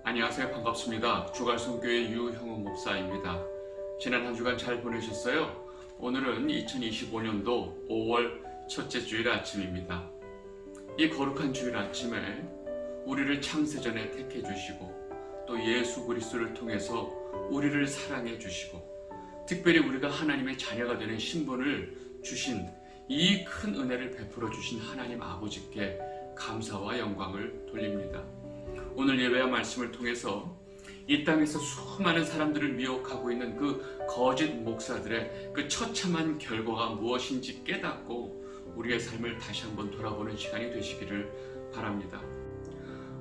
안녕하세요. 반갑습니다. 주갈성교회 유형우 목사입니다. 지난 한 주간 잘 보내셨어요? 오늘은 2025년도 5월 첫째 주일 아침입니다. 이 거룩한 주일 아침에 우리를 창세전에 택해 주시고 또 예수 그리스도를 통해서 우리를 사랑해 주시고 특별히 우리가 하나님의 자녀가 되는 신분을 주신 이 큰 은혜를 베풀어 주신 하나님 아버지께 감사와 영광을 돌립니다. 오늘 예배와 말씀을 통해서 이 땅에서 수많은 사람들을 미혹하고 있는 그 거짓 목사들의 그 처참한 결과가 무엇인지 깨닫고 우리의 삶을 다시 한번 돌아보는 시간이 되시기를 바랍니다.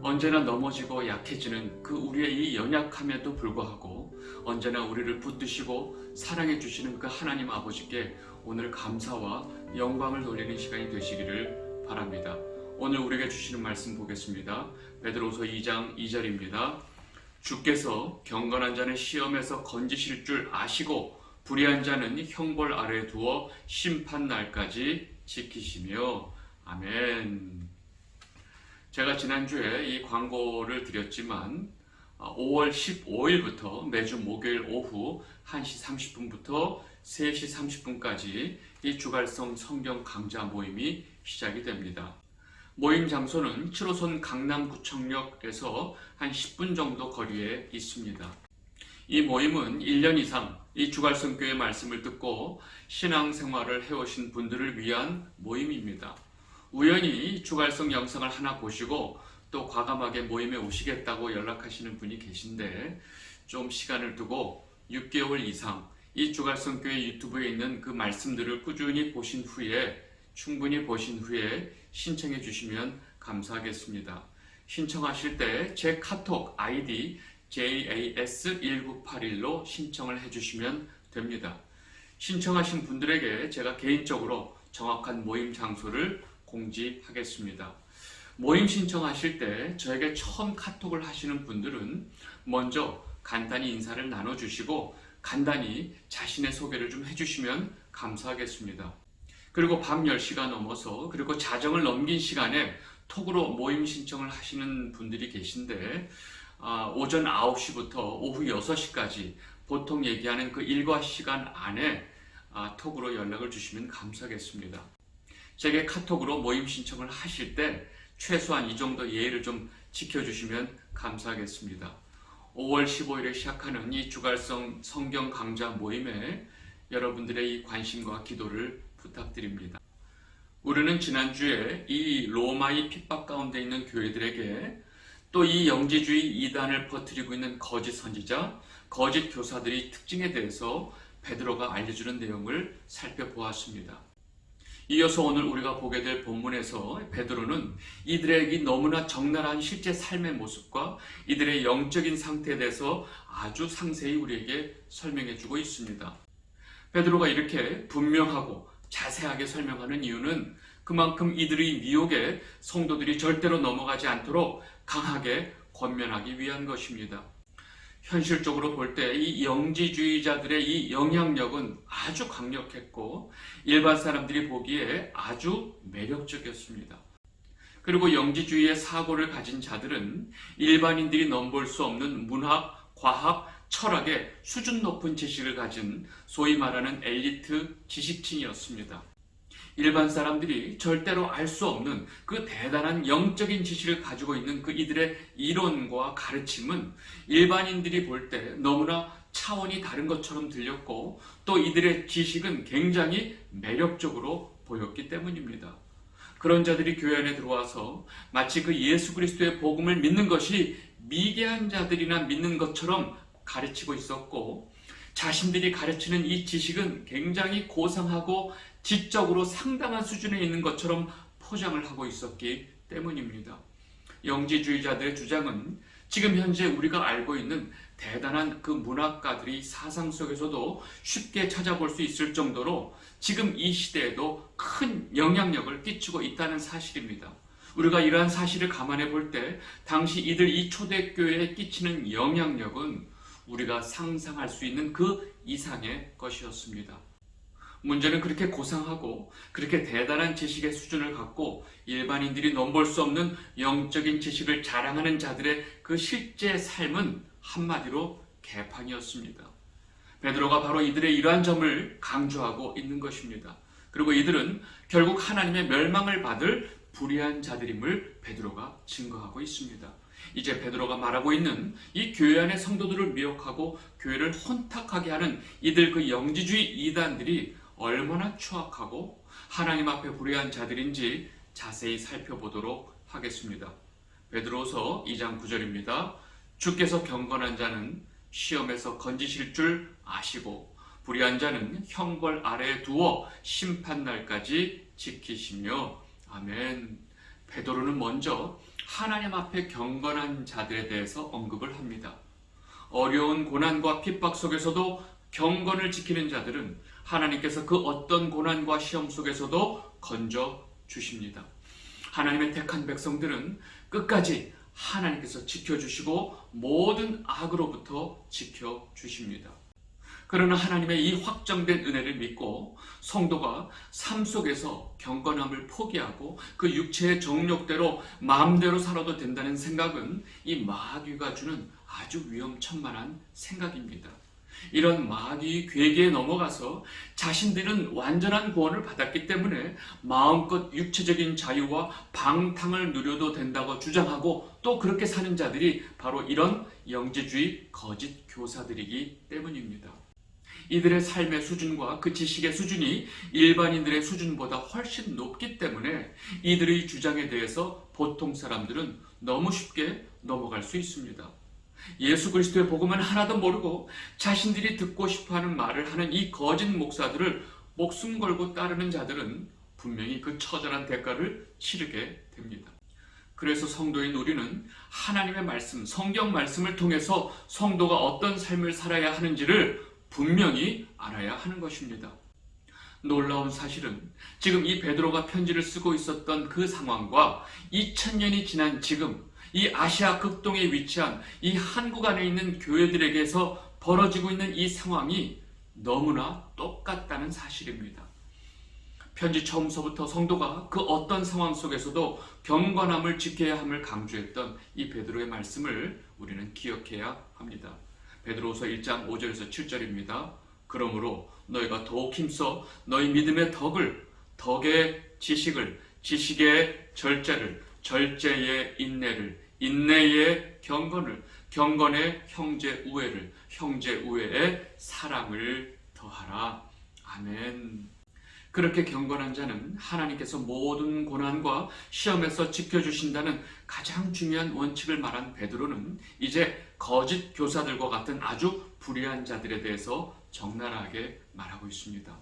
언제나 넘어지고 약해지는 그 우리의 이 연약함에도 불구하고 언제나 우리를 붙드시고 사랑해 주시는 그 하나님 아버지께 오늘 감사와 영광을 돌리는 시간이 되시기를 바랍니다. 오늘 우리에게 주시는 말씀 보겠습니다. 베드로서 2장 2절입니다. 주께서 경건한 자는 시험에서 건지실 줄 아시고 불의한 자는 형벌 아래에 두어 심판 날까지 지키시며 아멘. 제가 지난주에 이 광고를 드렸지만 5월 15일부터 매주 목요일 오후 1시 30분부터 3시 30분까지 이 주갈성 성경 강좌 모임이 시작이 됩니다. 모임 장소는 7호선 강남구청역에서 한 10분 정도 거리에 있습니다. 이 모임은 1년 이상 이 주갈성교회 말씀을 듣고 신앙생활을 해오신 분들을 위한 모임입니다. 우연히 주갈성 영상을 하나 보시고 또 과감하게 모임에 오시겠다고 연락하시는 분이 계신데 좀 시간을 두고 6개월 이상 이 주갈성교회 유튜브에 있는 그 말씀들을 꾸준히 보신 후에 충분히 보신 후에 신청해 주시면 감사하겠습니다. 신청하실 때 제 카톡 아이디 JAS1981로 신청을 해주시면 됩니다. 신청하신 분들에게 제가 개인적으로 정확한 모임 장소를 공지하겠습니다. 모임 신청하실 때 저에게 처음 카톡을 하시는 분들은 먼저 간단히 인사를 나눠주시고 간단히 자신의 소개를 좀 해주시면 감사하겠습니다. 그리고 밤 10시가 넘어서 그리고 자정을 넘긴 시간에 톡으로 모임 신청을 하시는 분들이 계신데 오전 9시부터 오후 6시까지 보통 얘기하는 그 일과 시간 안에 톡으로 연락을 주시면 감사하겠습니다. 제게 카톡으로 모임 신청을 하실 때 최소한 이 정도 예의를 좀 지켜주시면 감사하겠습니다. 5월 15일에 시작하는 이 주갈성 성경 강좌 모임에 여러분들의 이 관심과 기도를 부탁드립니다. 우리는 지난주에 이 로마의 핍박 가운데 있는 교회들에게 또 이 영지주의 이단을 퍼뜨리고 있는 거짓 선지자, 거짓 교사들의 특징에 대해서 베드로가 알려주는 내용을 살펴보았습니다. 이어서 오늘 우리가 보게 될 본문에서 베드로는 이들의 이 너무나 적나라한 실제 삶의 모습과 이들의 영적인 상태에 대해서 아주 상세히 우리에게 설명해 주고 있습니다. 베드로가 이렇게 분명하고 자세하게 설명하는 이유는 그만큼 이들의 미혹에 성도들이 절대로 넘어가지 않도록 강하게 권면하기 위한 것입니다. 현실적으로 볼 때 이 영지주의자들의 이 영향력은 아주 강력했고 일반 사람들이 보기에 아주 매력적이었습니다. 그리고 영지주의의 사고를 가진 자들은 일반인들이 넘볼 수 없는 문학, 과학, 철학의 수준 높은 지식을 가진 소위 말하는 엘리트 지식층이었습니다. 일반 사람들이 절대로 알 수 없는 그 대단한 영적인 지식을 가지고 있는 그 이들의 이론과 가르침은 일반인들이 볼 때 너무나 차원이 다른 것처럼 들렸고 또 이들의 지식은 굉장히 매력적으로 보였기 때문입니다. 그런 자들이 교회 안에 들어와서 마치 그 예수 그리스도의 복음을 믿는 것이 미개한 자들이나 믿는 것처럼 가르치고 있었고 자신들이 가르치는 이 지식은 굉장히 고상하고 지적으로 상당한 수준에 있는 것처럼 포장을 하고 있었기 때문입니다. 영지주의자들의 주장은 지금 현재 우리가 알고 있는 대단한 그 문학가들이 사상 속에서도 쉽게 찾아볼 수 있을 정도로 지금 이 시대에도 큰 영향력을 끼치고 있다는 사실입니다. 우리가 이러한 사실을 감안해 볼 때 당시 이들 이 초대교회에 끼치는 영향력은 우리가 상상할 수 있는 그 이상의 것이었습니다. 문제는 그렇게 고상하고 그렇게 대단한 지식의 수준을 갖고 일반인들이 넘볼 수 없는 영적인 지식을 자랑하는 자들의 그 실제 삶은 한마디로 개판이었습니다. 베드로가 바로 이들의 이러한 점을 강조하고 있는 것입니다. 그리고 이들은 결국 하나님의 멸망을 받을 불의한 자들임을 베드로가 증거하고 있습니다. 이제 베드로가 말하고 있는 이 교회 안의 성도들을 미혹하고 교회를 혼탁하게 하는 이들 그 영지주의 이단들이 얼마나 추악하고 하나님 앞에 불의한 자들인지 자세히 살펴보도록 하겠습니다. 베드로서 2장 9절입니다. 주께서 경건한 자는 시험에서 건지실 줄 아시고 불의한 자는 형벌 아래에 두어 심판날까지 지키시며. 아멘. 베드로는 먼저 하나님 앞에 경건한 자들에 대해서 언급을 합니다. 어려운 고난과 핍박 속에서도 경건을 지키는 자들은 하나님께서 그 어떤 고난과 시험 속에서도 건져 주십니다. 하나님의 택한 백성들은 끝까지 하나님께서 지켜주시고 모든 악으로부터 지켜주십니다. 그러나 하나님의 이 확정된 은혜를 믿고 성도가 삶 속에서 경건함을 포기하고 그 육체의 정욕대로 마음대로 살아도 된다는 생각은 이 마귀가 주는 아주 위험천만한 생각입니다. 이런 마귀의 괴계에 넘어가서 자신들은 완전한 구원을 받았기 때문에 마음껏 육체적인 자유와 방탕을 누려도 된다고 주장하고 또 그렇게 사는 자들이 바로 이런 영지주의 거짓 교사들이기 때문입니다. 이들의 삶의 수준과 그 지식의 수준이 일반인들의 수준보다 훨씬 높기 때문에 이들의 주장에 대해서 보통 사람들은 너무 쉽게 넘어갈 수 있습니다. 예수 그리스도의 복음은 하나도 모르고 자신들이 듣고 싶어하는 말을 하는 이 거짓 목사들을 목숨 걸고 따르는 자들은 분명히 그 처절한 대가를 치르게 됩니다. 그래서 성도인 우리는 하나님의 말씀, 성경 말씀을 통해서 성도가 어떤 삶을 살아야 하는지를 분명히 알아야 하는 것입니다. 놀라운 사실은 지금 이 베드로가 편지를 쓰고 있었던 그 상황과 2000년이 지난 지금 이 아시아 극동에 위치한 이 한국 안에 있는 교회들에게서 벌어지고 있는 이 상황이 너무나 똑같다는 사실입니다. 편지 처음서부터 성도가 그 어떤 상황 속에서도 경건함을 지켜야 함을 강조했던 이 베드로의 말씀을 우리는 기억해야 합니다. 베드로서 1장 5절에서 7절입니다. 그러므로 너희가 더욱 힘써 너희 믿음의 덕을, 덕의 지식을, 지식의 절제를, 절제의 인내를, 인내의 경건을, 경건의 형제 우애를, 형제 우애의 사랑을 더하라. 아멘. 그렇게 경건한 자는 하나님께서 모든 고난과 시험에서 지켜주신다는 가장 중요한 원칙을 말한 베드로는 이제 거짓 교사들과 같은 아주 불의한 자들에 대해서 적나라하게 말하고 있습니다.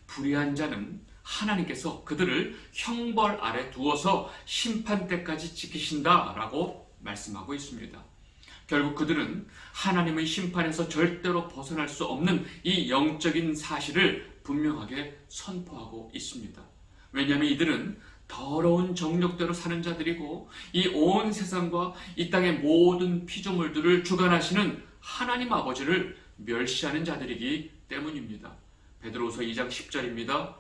불의한 자는 하나님께서 그들을 형벌 아래 두어서 심판 때까지 지키신다라고 말씀하고 있습니다. 결국 그들은 하나님의 심판에서 절대로 벗어날 수 없는 이 영적인 사실을 분명하게 선포하고 있습니다. 왜냐하면 이들은 더러운 정욕대로 사는 자들이고 이 온 세상과 이 땅의 모든 피조물들을 주관하시는 하나님 아버지를 멸시하는 자들이기 때문입니다. 베드로서 2장 10절입니다.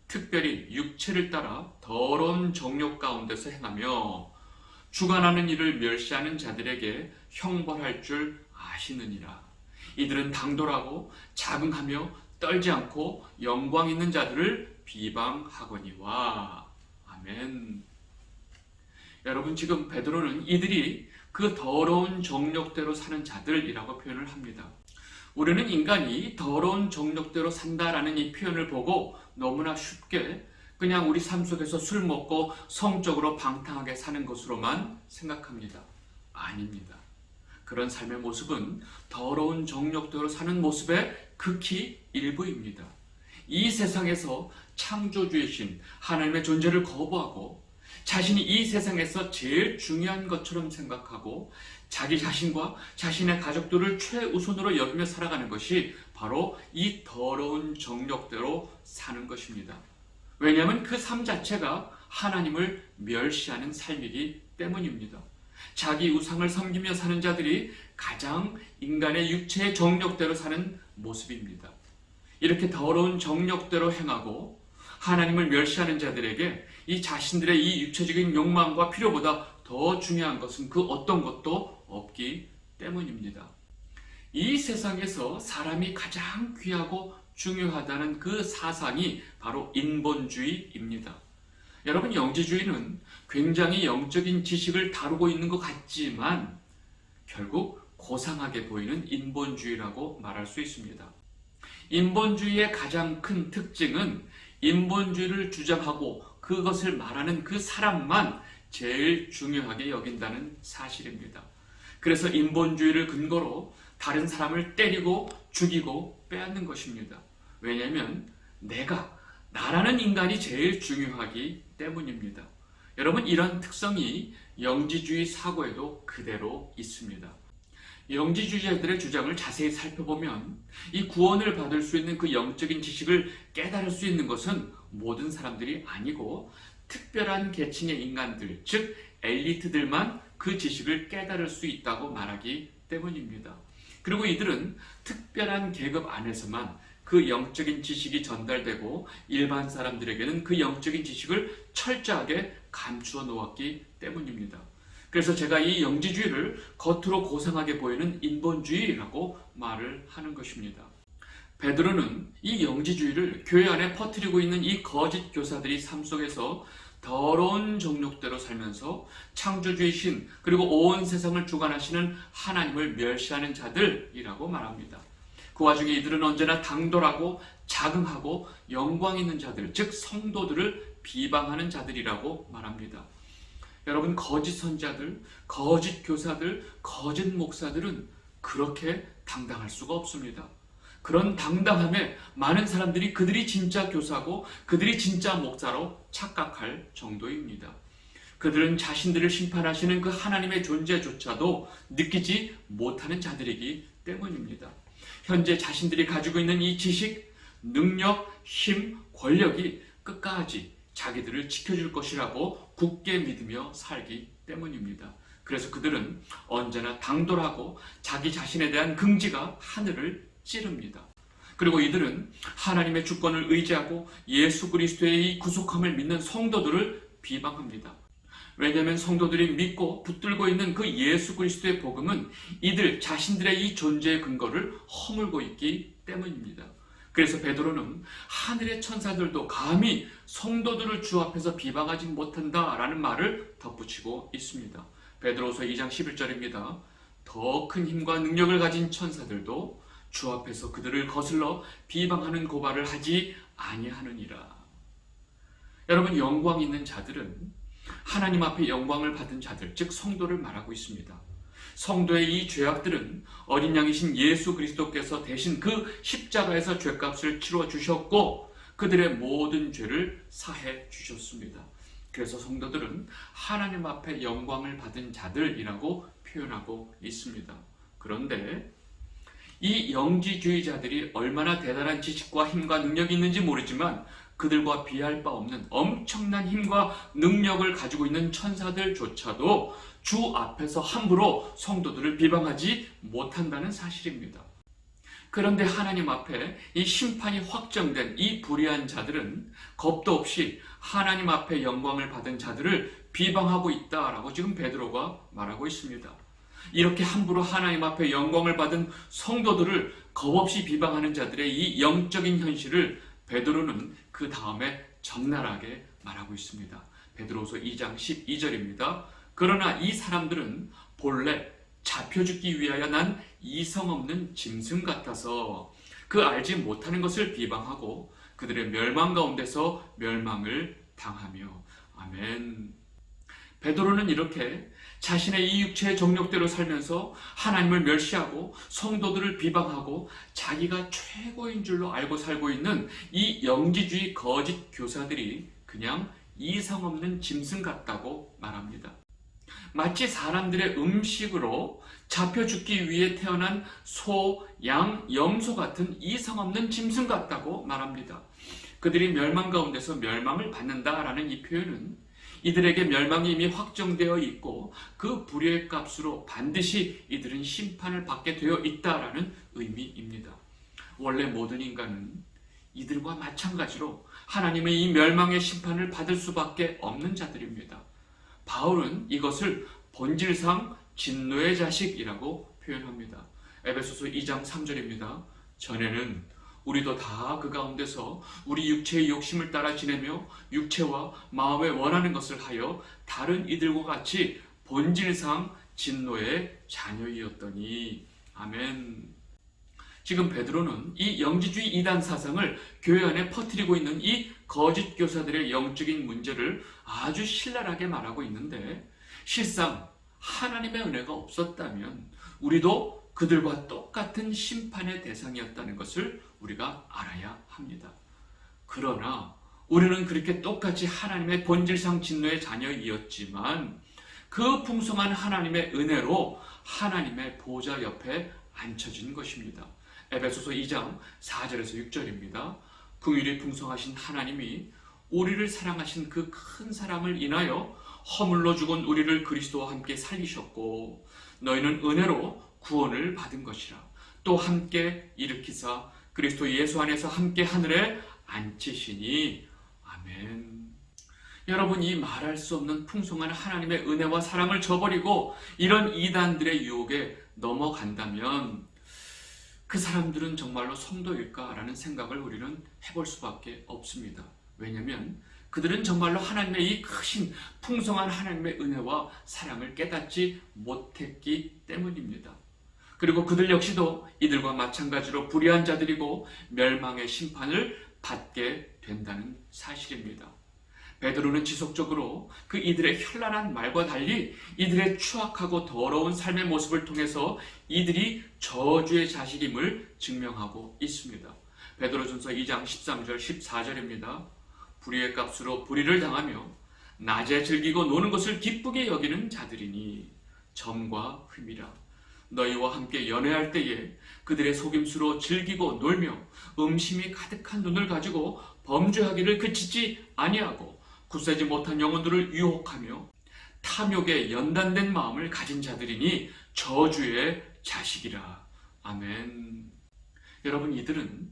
특별히 육체를 따라 더러운 정욕 가운데서 행하며 주관하는 일을 멸시하는 자들에게 형벌할 줄 아시느니라. 이들은 당돌하고 자긍하며 떨지 않고 영광 있는 자들을 비방하거니와. 아멘. 여러분, 지금 베드로는 이들이 그 더러운 정욕대로 사는 자들이라고 표현을 합니다. 우리는 인간이 더러운 정욕대로 산다라는 이 표현을 보고 너무나 쉽게 그냥 우리 삶 속에서 술 먹고 성적으로 방탕하게 사는 것으로만 생각합니다. 아닙니다. 그런 삶의 모습은 더러운 정욕대로 사는 모습의 극히 일부입니다. 이 세상에서 창조주이신 하나님의 존재를 거부하고 자신이 이 세상에서 제일 중요한 것처럼 생각하고 자기 자신과 자신의 가족들을 최우선으로 여기며 살아가는 것이 바로 이 더러운 정욕대로 사는 것입니다. 왜냐하면 그 삶 자체가 하나님을 멸시하는 삶이기 때문입니다. 자기 우상을 섬기며 사는 자들이 가장 인간의 육체의 정욕대로 사는 모습입니다. 이렇게 더러운 정욕대로 행하고 하나님을 멸시하는 자들에게 이 자신들의 이 육체적인 욕망과 필요보다 더 중요한 것은 그 어떤 것도 없기 때문입니다. 이 세상에서 사람이 가장 귀하고 중요하다는 그 사상이 바로 인본주의입니다. 여러분, 영지주의는 굉장히 영적인 지식을 다루고 있는 것 같지만 결국 고상하게 보이는 인본주의라고 말할 수 있습니다. 인본주의의 가장 큰 특징은 인본주의를 주장하고 그것을 말하는 그 사람만 제일 중요하게 여긴다는 사실입니다. 그래서 인본주의를 근거로 다른 사람을 때리고 죽이고 빼앗는 것입니다. 왜냐하면 나라는 인간이 제일 중요하기 때문입니다. 여러분, 이런 특성이 영지주의 사고에도 그대로 있습니다. 영지주의자들의 주장을 자세히 살펴보면 이 구원을 받을 수 있는 그 영적인 지식을 깨달을 수 있는 것은 모든 사람들이 아니고 특별한 계층의 인간들, 즉 엘리트들만 그 지식을 깨달을 수 있다고 말하기 때문입니다. 그리고 이들은 특별한 계급 안에서만 그 영적인 지식이 전달되고 일반 사람들에게는 그 영적인 지식을 철저하게 감추어 놓았기 때문입니다. 그래서 제가 이 영지주의를 겉으로 고상하게 보이는 인본주의라고 말을 하는 것입니다. 베드로는 이 영지주의를 교회 안에 퍼뜨리고 있는 이 거짓 교사들이 삶 속에서 더러운 정욕대로 살면서 창조주이신 그리고 온 세상을 주관하시는 하나님을 멸시하는 자들이라고 말합니다. 그 와중에 이들은 언제나 당돌하고 자긍하고 영광 있는 자들, 즉 성도들을 비방하는 자들이라고 말합니다. 여러분, 거짓 선자들, 거짓 교사들, 거짓 목사들은 그렇게 당당할 수가 없습니다. 그런 당당함에 많은 사람들이 그들이 진짜 교사고 그들이 진짜 목사로 착각할 정도입니다. 그들은 자신들을 심판하시는 그 하나님의 존재조차도 느끼지 못하는 자들이기 때문입니다. 현재 자신들이 가지고 있는 이 지식, 능력, 힘, 권력이 끝까지 자기들을 지켜줄 것이라고 굳게 믿으며 살기 때문입니다. 그래서 그들은 언제나 당돌하고 자기 자신에 대한 긍지가 하늘을 찌릅니다. 그리고 이들은 하나님의 주권을 의지하고 예수 그리스도의 이 구속함을 믿는 성도들을 비방합니다. 왜냐하면 성도들이 믿고 붙들고 있는 그 예수 그리스도의 복음은 이들 자신들의 이 존재의 근거를 허물고 있기 때문입니다. 그래서 베드로는 하늘의 천사들도 감히 성도들을 주 앞에서 비방하지 못한다라는 말을 덧붙이고 있습니다. 베드로서 2장 11절입니다. 더 큰 힘과 능력을 가진 천사들도 주 앞에서 그들을 거슬러 비방하는 고발을 하지 아니하느니라. 여러분, 영광 있는 자들은 하나님 앞에 영광을 받은 자들, 즉 성도를 말하고 있습니다. 성도의 이 죄악들은 어린 양이신 예수 그리스도께서 대신 그 십자가에서 죄값을 치러 주셨고 그들의 모든 죄를 사해 주셨습니다. 그래서 성도들은 하나님 앞에 영광을 받은 자들이라고 표현하고 있습니다. 그런데 이 영지주의자들이 얼마나 대단한 지식과 힘과 능력이 있는지 모르지만 그들과 비할 바 없는 엄청난 힘과 능력을 가지고 있는 천사들조차도 주 앞에서 함부로 성도들을 비방하지 못한다는 사실입니다. 그런데 하나님 앞에 이 심판이 확정된 이 불의한 자들은 겁도 없이 하나님 앞에 영광을 받은 자들을 비방하고 있다라고 지금 베드로가 말하고 있습니다. 이렇게 함부로 하나님 앞에 영광을 받은 성도들을 겁없이 비방하는 자들의 이 영적인 현실을 베드로는 그 다음에 적나라하게 말하고 있습니다. 베드로서 2장 12절입니다. 그러나 이 사람들은 본래 잡혀 죽기 위하여 난 이성 없는 짐승 같아서 그 알지 못하는 것을 비방하고 그들의 멸망 가운데서 멸망을 당하며. 아멘. 베드로는 이렇게 자신의 이 육체의 정욕대로 살면서 하나님을 멸시하고 성도들을 비방하고 자기가 최고인 줄로 알고 살고 있는 이 영지주의 거짓 교사들이 그냥 이성 없는 짐승 같다고 말합니다. 마치 사람들의 음식으로 잡혀 죽기 위해 태어난 소, 양, 염소 같은 이성 없는 짐승 같다고 말합니다. 그들이 멸망 가운데서 멸망을 받는다라는 이 표현은 이들에게 멸망이 이미 확정되어 있고 그 불의의 값으로 반드시 이들은 심판을 받게 되어 있다라는 의미입니다. 원래 모든 인간은 이들과 마찬가지로 하나님의 이 멸망의 심판을 받을 수밖에 없는 자들입니다. 바울은 이것을 본질상 진노의 자식이라고 표현합니다. 에베소서 2장 3절입니다. 전에는 우리도 다 그 가운데서 우리 육체의 욕심을 따라 지내며 육체와 마음에 원하는 것을 하여 다른 이들과 같이 본질상 진노의 자녀이었더니. 아멘. 지금 베드로는 이 영지주의 이단 사상을 교회 안에 퍼뜨리고 있는 이 거짓 교사들의 영적인 문제를 아주 신랄하게 말하고 있는데, 실상 하나님의 은혜가 없었다면 우리도 그들과 똑같은 심판의 대상이었다는 것을 우리가 알아야 합니다. 그러나 우리는 그렇게 똑같이 하나님의 본질상 진노의 자녀이었지만 그 풍성한 하나님의 은혜로 하나님의 보좌 옆에 앉혀진 것입니다. 에베소서 2장 4절에서 6절입니다. 긍휼이 풍성하신 하나님이 우리를 사랑하신 그 큰 사랑을 인하여 허물로 죽은 우리를 그리스도와 함께 살리셨고 너희는 은혜로 구원을 받은 것이라. 또 함께 일으키사 그리스도 예수 안에서 함께 하늘에 앉히시니. 아멘. 여러분, 이 말할 수 없는 풍성한 하나님의 은혜와 사랑을 저버리고 이런 이단들의 유혹에 넘어간다면 그 사람들은 정말로 성도일까라는 생각을 우리는 해볼 수밖에 없습니다. 왜냐하면 그들은 정말로 하나님의 이 크신 풍성한 하나님의 은혜와 사랑을 깨닫지 못했기 때문입니다. 그리고 그들 역시도 이들과 마찬가지로 불의한 자들이고 멸망의 심판을 받게 된다는 사실입니다. 베드로는 지속적으로 그 이들의 현란한 말과 달리 이들의 추악하고 더러운 삶의 모습을 통해서 이들이 저주의 자식임을 증명하고 있습니다. 베드로전서 2장 13절 14절입니다. 불의의 값으로 불의를 당하며 낮에 즐기고 노는 것을 기쁘게 여기는 자들이니 점과 흠이라. 너희와 함께 연애할 때에 그들의 속임수로 즐기고 놀며 음심이 가득한 눈을 가지고 범죄하기를 그치지 아니하고 굳세지 못한 영혼들을 유혹하며 탐욕에 연단된 마음을 가진 자들이니 저주의 자식이라. 아멘. 여러분, 이들은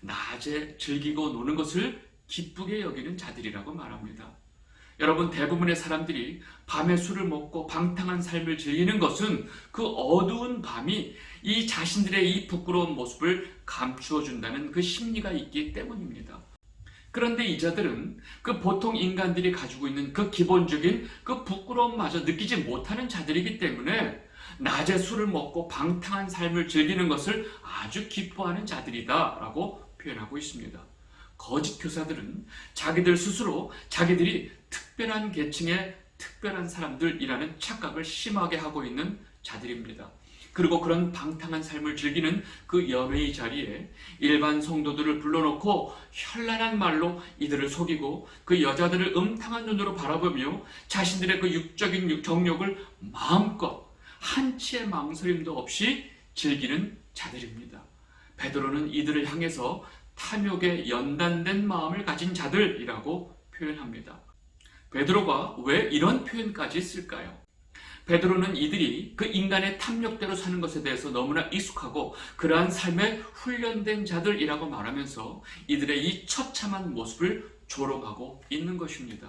낮에 즐기고 노는 것을 기쁘게 여기는 자들이라고 말합니다. 여러분, 대부분의 사람들이 밤에 술을 먹고 방탕한 삶을 즐기는 것은 그 어두운 밤이 이 자신들의 이 부끄러운 모습을 감추어 준다는 그 심리가 있기 때문입니다. 그런데 이 자들은 그 보통 인간들이 가지고 있는 그 기본적인 그 부끄러움마저 느끼지 못하는 자들이기 때문에 낮에 술을 먹고 방탕한 삶을 즐기는 것을 아주 기뻐하는 자들이다 라고 표현하고 있습니다. 거짓 교사들은 자기들 스스로 자기들이 특별한 계층의 특별한 사람들이라는 착각을 심하게 하고 있는 자들입니다. 그리고 그런 방탕한 삶을 즐기는 그 연회의 자리에 일반 성도들을 불러놓고 현란한 말로 이들을 속이고 그 여자들을 음탕한 눈으로 바라보며 자신들의 그 육적인 정욕을 마음껏 한치의 망설임도 없이 즐기는 자들입니다. 베드로는 이들을 향해서 탐욕에 연단된 마음을 가진 자들이라고 표현합니다. 베드로가 왜 이런 표현까지 쓸까요? 베드로는 이들이 그 인간의 탐욕대로 사는 것에 대해서 너무나 익숙하고 그러한 삶에 훈련된 자들이라고 말하면서 이들의 이 처참한 모습을 조롱하고 있는 것입니다.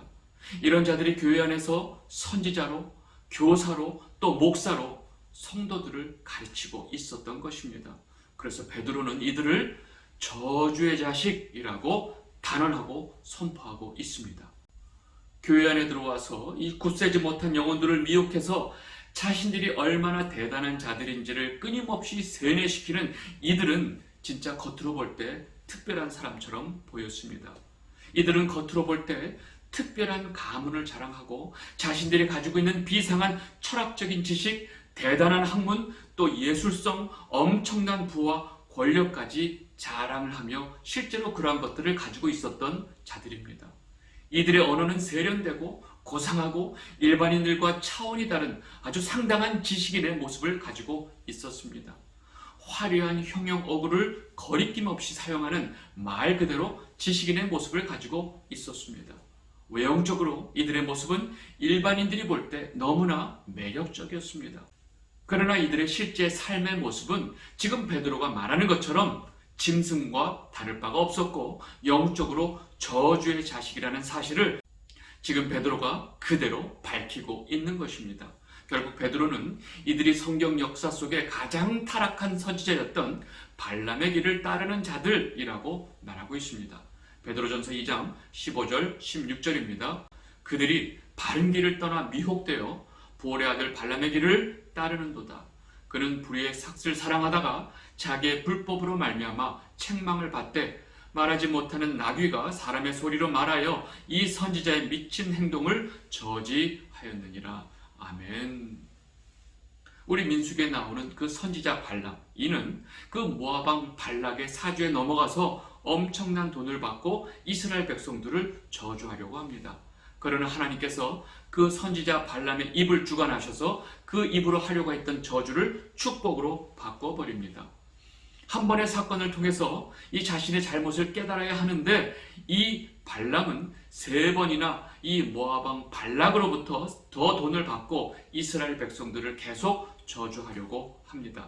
이런 자들이 교회 안에서 선지자로, 교사로, 또 목사로 성도들을 가르치고 있었던 것입니다. 그래서 베드로는 이들을 저주의 자식이라고 단언하고 선포하고 있습니다. 교회 안에 들어와서 이 굳세지 못한 영혼들을 미혹해서 자신들이 얼마나 대단한 자들인지를 끊임없이 세뇌시키는 이들은 진짜 겉으로 볼 때 특별한 사람처럼 보였습니다. 이들은 겉으로 볼 때 특별한 가문을 자랑하고 자신들이 가지고 있는 비상한 철학적인 지식, 대단한 학문, 또 예술성, 엄청난 부와 권력까지 자랑을 하며 실제로 그러한 것들을 가지고 있었던 자들입니다. 이들의 언어는 세련되고 고상하고 일반인들과 차원이 다른 아주 상당한 지식인의 모습을 가지고 있었습니다. 화려한 형용 어구를 거리낌 없이 사용하는 말 그대로 지식인의 모습을 가지고 있었습니다. 외형적으로 이들의 모습은 일반인들이 볼 때 너무나 매력적이었습니다. 그러나 이들의 실제 삶의 모습은 지금 베드로가 말하는 것처럼 짐승과 다를 바가 없었고 영적으로 저주의 자식이라는 사실을 지금 베드로가 그대로 밝히고 있는 것입니다. 결국 베드로는 이들이 성경 역사 속에 가장 타락한 선지자였던 발람의 길을 따르는 자들이라고 말하고 있습니다. 베드로전서 2장 15절 16절입니다. 그들이 바른 길을 떠나 미혹되어 보올의 아들 발람의 길을 따르는도다. 그는 불의의 삭슬 사랑하다가 자기의 불법으로 말미암아 책망을 받되 말하지 못하는 나귀가 사람의 소리로 말하여 이 선지자의 미친 행동을 저지하였느니라. 아멘. 우리 민수기에 나오는 그 선지자 발람, 이는 그 모압 왕 발락의 사주에 넘어가서 엄청난 돈을 받고 이스라엘 백성들을 저주하려고 합니다. 그러나 하나님께서 그 선지자 발람의 입을 주관하셔서 그 입으로 하려고 했던 저주를 축복으로 바꿔버립니다. 한 번의 사건을 통해서 이 자신의 잘못을 깨달아야 하는데 이 발람은 3번이나 이 모압 왕 발락으로부터 더 돈을 받고 이스라엘 백성들을 계속 저주하려고 합니다.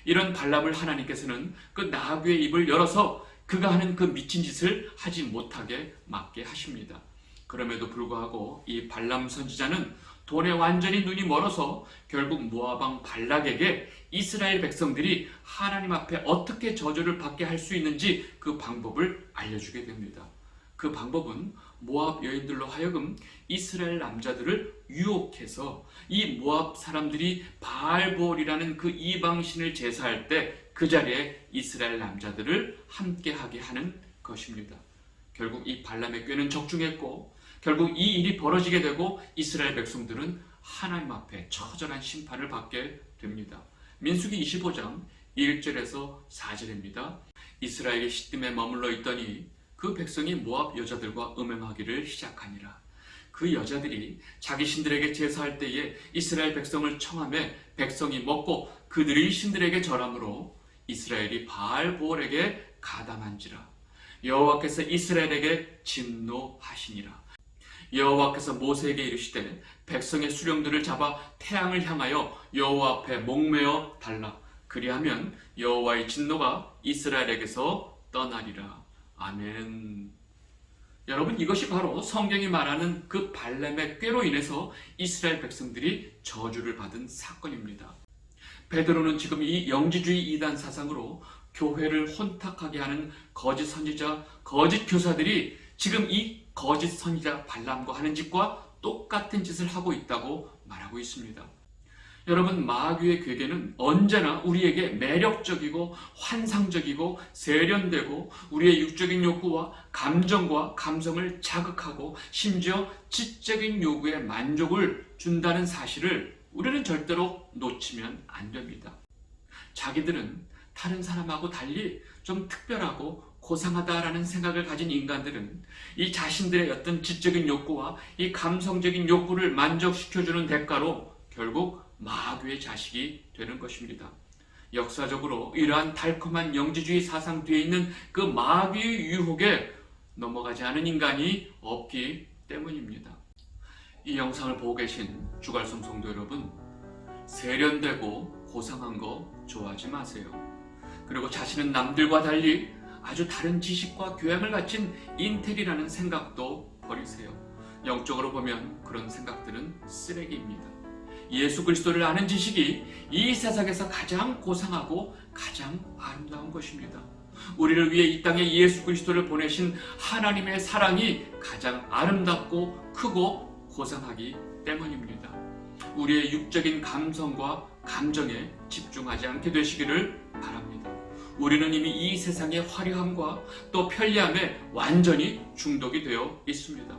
이런 발람을 하나님께서는 그 나귀의 입을 열어서 그가 하는 그 미친 짓을 하지 못하게 막게 하십니다. 그럼에도 불구하고 이 발람 선지자는 돈에 완전히 눈이 멀어서 결국 모압 왕 발락에게 이스라엘 백성들이 하나님 앞에 어떻게 저주를 받게 할 수 있는지 그 방법을 알려주게 됩니다. 그 방법은 모압 여인들로 하여금 이스라엘 남자들을 유혹해서 이 모압 사람들이 바알보올이라는 그 이방신을 제사할 때 그 자리에 이스라엘 남자들을 함께하게 하는 것입니다. 결국 이 발람의 꾀는 적중했고 결국 이 일이 벌어지게 되고 이스라엘 백성들은 하나님 앞에 처절한 심판을 받게 됩니다. 민수기 25장 1절에서 4절입니다. 이스라엘이 시딤에 머물러 있더니 그 백성이 모압 여자들과 음행하기를 시작하니라. 그 여자들이 자기 신들에게 제사할 때에 이스라엘 백성을 청하매 백성이 먹고 그들의 신들에게 절함으로 이스라엘이 바알보올에게 가담한지라. 여호와께서 이스라엘에게 진노하시니라. 여호와께서 모세에게 이르시되 백성의 수령들을 잡아 태양을 향하여 여호와 앞에 목매어 달라. 그리하면 여호와의 진노가 이스라엘에게서 떠나리라. 아멘. 여러분, 이것이 바로 성경이 말하는 그 발람의 꾀로 인해서 이스라엘 백성들이 저주를 받은 사건입니다. 베드로는 지금 이 영지주의 이단 사상으로 교회를 혼탁하게 하는 거짓 선지자, 거짓 교사들이 지금 이 거짓 선지자 발람과 하는 짓과 똑같은 짓을 하고 있다고 말하고 있습니다. 여러분, 마귀의 괴계는 언제나 우리에게 매력적이고 환상적이고 세련되고 우리의 육적인 욕구와 감정과 감성을 자극하고 심지어 지적인 요구에 만족을 준다는 사실을 우리는 절대로 놓치면 안 됩니다. 자기들은 다른 사람하고 달리 좀 특별하고 고상하다라는 생각을 가진 인간들은 이 자신들의 어떤 지적인 욕구와 이 감성적인 욕구를 만족시켜주는 대가로 결국 마귀의 자식이 되는 것입니다. 역사적으로 이러한 달콤한 영지주의 사상 뒤에 있는 그 마귀의 유혹에 넘어가지 않은 인간이 없기 때문입니다. 이 영상을 보고 계신 주갈성 성도 여러분, 세련되고 고상한 거 좋아하지 마세요. 그리고 자신은 남들과 달리 아주 다른 지식과 교양을 갖춘 인텔이라는 생각도 버리세요. 영적으로 보면 그런 생각들은 쓰레기입니다. 예수 그리스도를 아는 지식이 이 세상에서 가장 고상하고 가장 아름다운 것입니다. 우리를 위해 이 땅에 예수 그리스도를 보내신 하나님의 사랑이 가장 아름답고 크고 고상하기 때문입니다. 우리의 육적인 감성과 감정에 집중하지 않게 되시기를 바랍니다. 우리는 이미 이 세상의 화려함과 또 편리함에 완전히 중독이 되어 있습니다.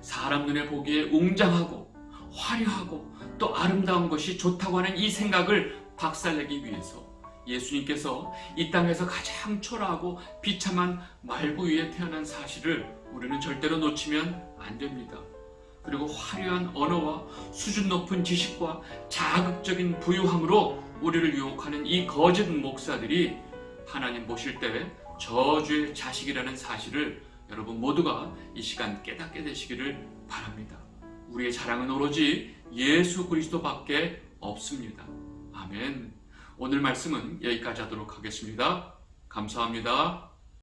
사람 눈에 보기에 웅장하고 화려하고 또 아름다운 것이 좋다고 하는 이 생각을 박살내기 위해서 예수님께서 이 땅에서 가장 초라하고 비참한 말구 위에 태어난 사실을 우리는 절대로 놓치면 안 됩니다. 그리고 화려한 언어와 수준 높은 지식과 자극적인 부유함으로 우리를 유혹하는 이 거짓 목사들이 하나님 보실 때 저주의 자식이라는 사실을 여러분 모두가 이 시간 깨닫게 되시기를 바랍니다. 우리의 자랑은 오로지 예수 그리스도밖에 없습니다. 아멘. 오늘 말씀은 여기까지 하도록 하겠습니다. 감사합니다.